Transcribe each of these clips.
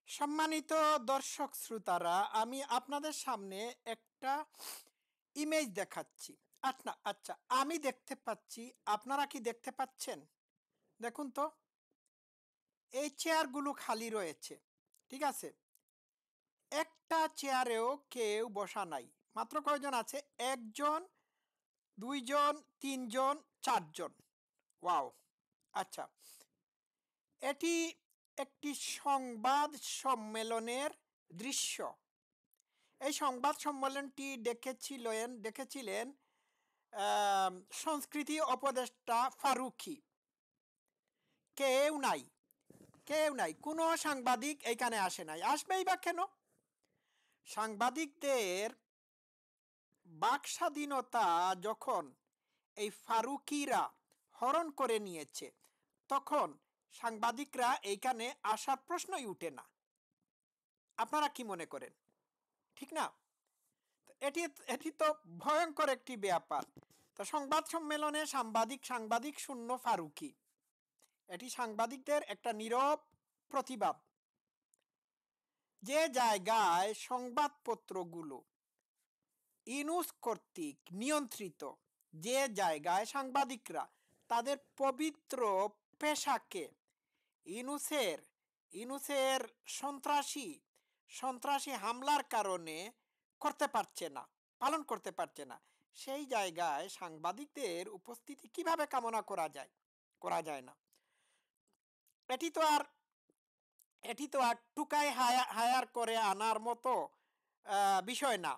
সম্মানিত দর্শক শ্রোতারা, আমি আপনাদের সামনে একটা ইমেজ দেখাচ্ছি। আচ্ছা, আমি দেখতে পাচ্ছি, আপনারা কি দেখতে পাচ্ছেন? দেখুন তো, এই চেয়ারগুলো খালি রয়েছে। ঠিক আছে, একটা চেয়ারেও কেউ বসা নাই। মাত্র কয়জন আছে? একজন, দুইজন, তিনজন, চারজন। ওয়াও! আচ্ছা, এটি একটি সংবাদ সম্মেলনের দৃশ্য। এই সংবাদ সম্মেলনটি ডেকেছিলেন সংস্কৃতি উপদেষ্টা ফারুকী। কেউ নাই, কেউ নাই, কোনো সাংবাদিক এইখানে আসে নাই। আসবেই বা কেন? সাংবাদিকদের বাক স্বাধীনতা যখন এই ফারুকিরা হরণ করে নিয়েছে, তখন সাংবাদিকরা এইখানে আসার প্রশ্নই উঠে না। আপনারা কি মনে করেন? ঠিক না? এটি এটি তো ভয়ঙ্কর একটি ব্যাপার। তো সংবাদ সম্মেলনে সাংবাদিক শূন্য ফারুকী, এটি সাংবাদিকদের একটা নীরব প্রতিবাদ। যে জায়গায় সংবাদপত্রগুলো ইউনুস কর্তৃক নিয়ন্ত্রিত, যে জায়গায় সাংবাদিকরা তাদের পবিত্র পেশাকে ইউনুসের সন্ত্রাসী হামলার কারণে পালন করতে পারছে না, সেই জায়গায় সাংবাদিকদের উপস্থিতি কিভাবে কামনা করা যায় না। এটি তো আর টুকাই হায়ার করে আনার মতো বিষয় না।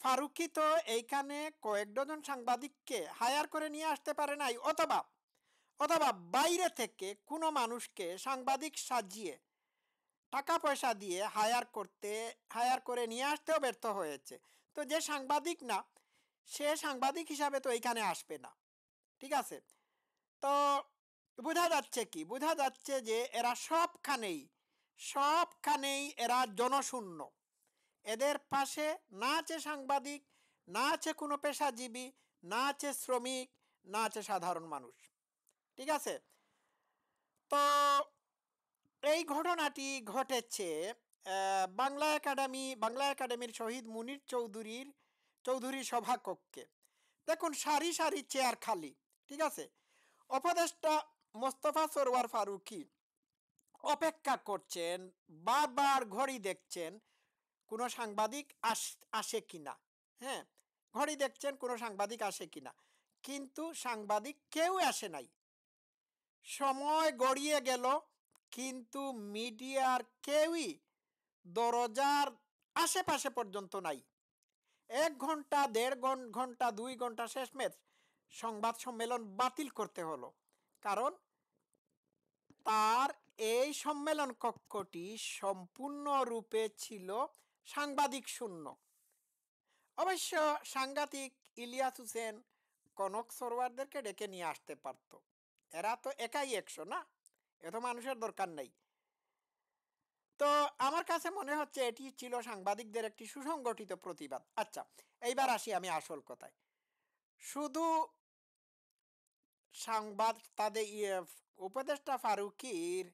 ফারুকী তো এইখানে কয়েক ডজন সাংবাদিককে হায়ার করে নিয়ে আসতে পারে নাই, অথবা বাইরে থেকে কোনো মানুষকে সাংবাদিক সাজিয়ে টাকা পয়সা দিয়ে হায়ার করে নিয়ে আসতেও ব্যর্থ হয়েছে। তো যে সাংবাদিক না, সে সাংবাদিক হিসাবে তো এইখানে আসবে না। ঠিক আছে, তো বোঝা যাচ্ছে যে এরা সবখানেই এরা জনশূন্য। এদের পাশে না আছে সাংবাদিক, না আছে কোনো পেশাজীবী, না আছে শ্রমিক, না আছে সাধারণ মানুষ। ঠিক আছে, তো এই ঘটনাটি ঘটেছে বাংলা একাডেমির শহীদ মুনীর চৌধুরী সভাকক্ষে। দেখুন, সারি সারি চেয়ার খালি। ঠিক আছে, উপদেষ্টা মোস্তফা সরওয়ার ফারুকী অপেক্ষা করছেন, বারবার ঘড়ি দেখছেন কোনো সাংবাদিক আসে কিনা। হ্যাঁ, ঘড়ি দেখছেন কোনো সাংবাদিক আসে কিনা, কিন্তু সাংবাদিক কেউ আসে নাই। সময় গড়িয়ে গেল, কিন্তু মিডিয়ার কেউই দরজার আশেপাশে পর্যন্ত নাই। 1 ঘন্টা, 1.5 ঘন্টা, 2 ঘন্টা, শেষমেশ সংবাদ সম্মেলন বাতিল করতে হলো, কারণ তার এই সম্মেলন কক্ষটি সম্পূর্ণরূপে ছিল সাংবাদিক শূন্য। অবশ্য সাংঘাতিক ইলিয়াস হোসেন, কনক সরওয়ারদেরকে ডেকে নিয়ে আসতে পারত। এরা তো একাই 100 না, এত মানুষের দরকার নেই। তো আমার কাছে মনে হচ্ছে এটি ছিল সাংবাদিকদের একটি সুসংগঠিত প্রতিবাদ। আচ্ছা, এইবার আসি আমি আসল কথায়। শুধু তাদের উপদেষ্টা ফারুকীর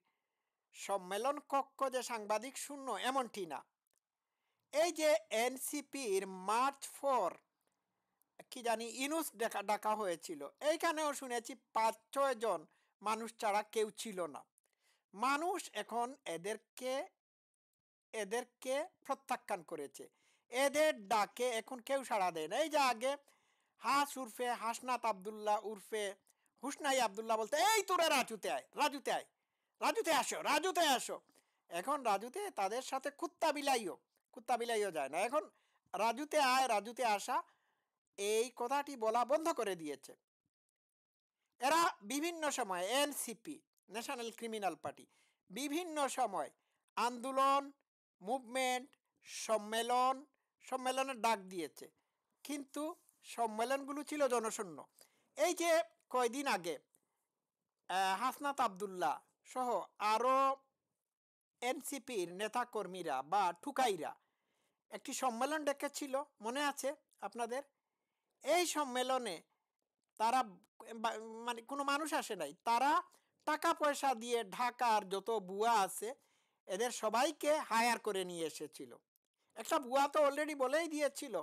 সম্মেলন কক্ষ যে সাংবাদিক শূন্য এমনটি না। এই যে এনসিপির মার্চ 4 কি জানি ইনুস ডাকা হয়েছিল, এইখানেও শুনেছি 5-6 জন মানুষ ছাড়া কেউ ছিল না। মানুষ এখন এদেরকে প্রত্যাখ্যান করেছে, এদের ডাকে এখন কেউ সাড়া দেয় না। এই যে আগে হাসনাত আবদুল্লাহ উর্ফে হুসনাই আবদুল্লাহ বলতে, এই তোরা রাজুতে আসো। এখন রাজুতে তাদের সাথে কুত্তা বিলাইও যায় না। এখন রাজুতে আসা, এই কথাটি বলা বন্ধ করে দিয়েছে। এরা বিভিন্ন সময়, এনসিপি, ন্যাশনাল ক্রিমিনাল পার্টি, বিভিন্ন সময় আন্দোলন, মুভমেন্ট, সম্মেলনের ডাক দিয়েছে, কিন্তু সম্মেলনগুলো ছিল জনশূন্য। এই যে কয়দিন আগে হাসনাত আবদুল্লাহ সহ আরও এনসিপির নেতাকর্মীরা বা ঠুকাইরা একটি সম্মেলন ডেকেছিল, মনে আছে আপনাদের? এই সম্মেলনে তারা মানে কোনো মানুষ আসে নাই, তারা টাকা পয়সা দিয়ে ঢাকার যত বুয়া আছে এদের সবাইকে হায়ার করে নিয়ে এসেছিল। একটা বুয়া তো অলরেডি বলেই দিয়েছিল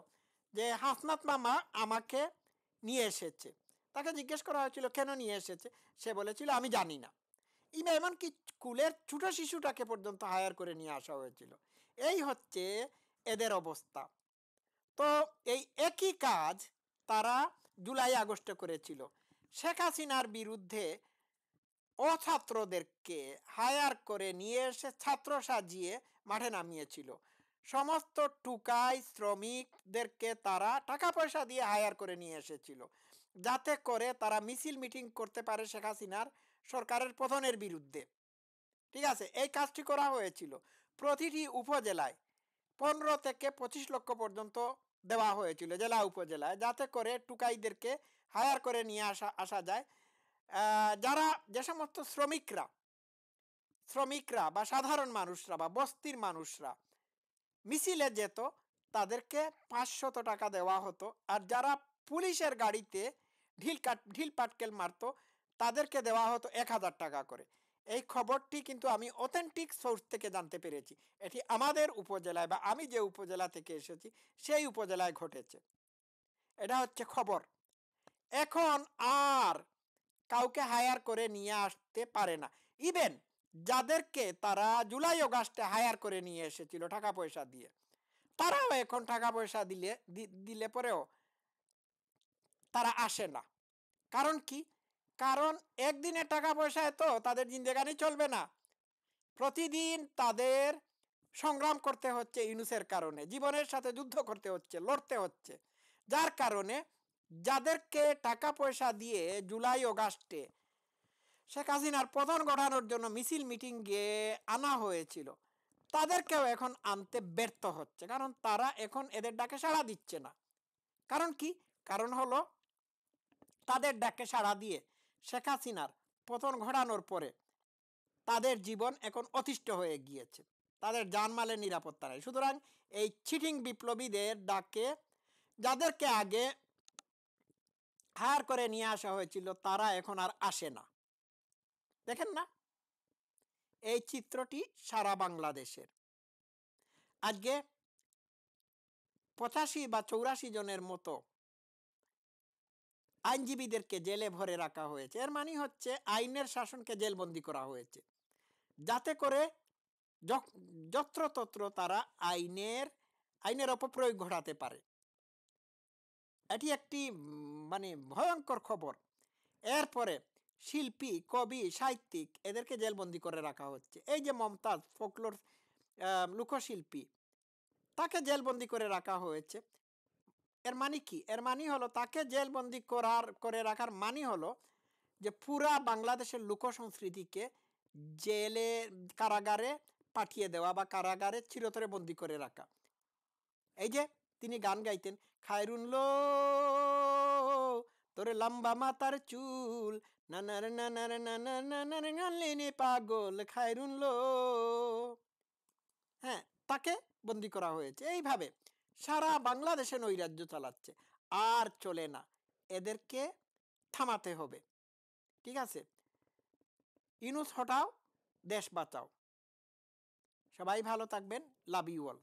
যে হাসনাত মামা আমাকে নিয়ে এসেছে। তাকে জিজ্ঞেস করা হয়েছিল কেন নিয়ে এসেছে, সে বলেছিল আমি জানি না। এমনকি স্কুলের ছোট শিশুটাকে পর্যন্ত হায়ার করে নিয়ে আসা হয়েছিল। এই হচ্ছে এদের অবস্থা। তো এই একই কাজ তারা জুলাই আগস্টে করেছিল। শেখ হাসিনার বিরুদ্ধে অছাত্রদেরকে হায়ার করে নিয়ে এসে ছাত্র সাজিয়ে মাঠে নামিয়েছিল। সমস্ত টুকাই শ্রমিকদেরকে তারা টাকা পয়সা দিয়ে হায়ার করে নিয়ে এসেছিল, যাতে করে তারা মিছিল মিটিং করতে পারে শেখ হাসিনার সরকারের পতনের বিরুদ্ধে। ঠিক আছে, এই কাজটি করা হয়েছিল। প্রতিটি উপজেলায় 15 থেকে 25 লক্ষ পর্যন্ত দেওয়া হয়েছিল জেলা উপজেলায়, যাতে করে টুকাইদেরকে হায়ার করে নিয়ে আসা যায়। যারা যে সমস্ত শ্রমিকরা বা সাধারণ মানুষরা বা বস্তির মানুষরা মিছিলে যেত, তাদেরকে 500 টাকা দেওয়া হতো। আর যারা পুলিশের গাড়িতে ঢিল পাটকেল মারত, তাদেরকে দেওয়া হতো 1000 টাকা করে। এই খবরটি কিন্তু আমি অথেন্টিক সোর্স থেকে জানতে পেরেছি। এটি আমাদের উপজেলায় বা আমি যে উপজেলা থেকে এসেছি সেই উপজেলায় ঘটেছে। এটা হচ্ছে খবর। এখন আর কাউকে হায়ার করে নিয়ে আসতে পারে না। ইভেন যাদেরকে তারা জুলাই অগাস্টে হায়ার করে নিয়ে এসেছিল টাকা পয়সা দিয়ে, তারাও এখন টাকা পয়সা দিলে পরেও তারা আসে না। কারণ কি? কারণ একদিনের টাকা পয়সায় তো তাদের জিন্দেগানি চলবে না। প্রতিদিন তাদের সংগ্রাম করতে হচ্ছে ইউনূসের কারণে, জীবনের সাথে যুদ্ধ করতে হচ্ছে, লড়তে হচ্ছে। যার কারণে যাদেরকে টাকা পয়সা দিয়ে জুলাই অগাস্টে শেখ হাসিনার পতন ঘটানোর জন্য মিছিল মিটিংয়ে আনা হয়েছিল, তাদেরকেও এখন আনতে ব্যর্থ হচ্ছে। কারণ তারা এখন এদের ডাকে সাড়া দিচ্ছে না। কারণ কি? কারণ হলো তাদের ডাকে সাড়া দিয়ে শেখ হাসিনার পতন ঘটানোর পরে তাদের জীবন এখন অতিষ্ঠ হয়ে গিয়েছে, তাদের জানমালের নিরাপত্তা নেই। সুতরাং এই চিটিং বিপ্লবীদের ডাকে যাদেরকে আগে হায়ার করে নিয়ে আসা হয়েছিল, তারা এখন আর আসে না। দেখেন না, এই চিত্রটি সারা বাংলাদেশের। আজকে 85 বা 84 জনের মতো আইনজীবীদেরকে জেলে ভরে রাখা হয়েছে। এর মানে হচ্ছে আইনের শাসনকে জেলবন্দি করা হয়েছে, যাতে করে যত্রতত্র তারা আইনের অপপ্রয়োগ ঘটাতে পারে। এটি একটি মানে ভয়ঙ্কর খবর। এরপরে শিল্পী, কবি, সাহিত্যিক এদেরকে জেলবন্দি করে রাখা হচ্ছে। এই যে মমতাজ ফোকলোর লোকশিল্পী, তাকে জেলবন্দি করে রাখা হয়েছে। এর মানে কি? এর মানে হলো তাকে জেলবন্দি করে রাখার মানে হলো যে পুরা বাংলাদেশের লোক সংস্কৃতিকে জেলে কারাগারে পাঠিয়ে দেওয়া বা কারাগারে চিরতরে বন্দি করে রাখা। এই যে তিনি গান গাইতেন, খায়রুন লো তোরে লম্বা মাতার চুল, নানার নানার নানার নানার নালিনী পাগল খায়রুন লো। হ্যাঁ, তাকে বন্দি করা হয়েছে। এইভাবে সারা বাংলাদেশে নৈরাজ্য চালাচ্ছে। আর চলে না, এদেরকে থামাতে হবে। ঠিক আছে, ইউনূস হটাও, দেশ বাঁচাও। সবাই ভালো থাকবেন। Love you all.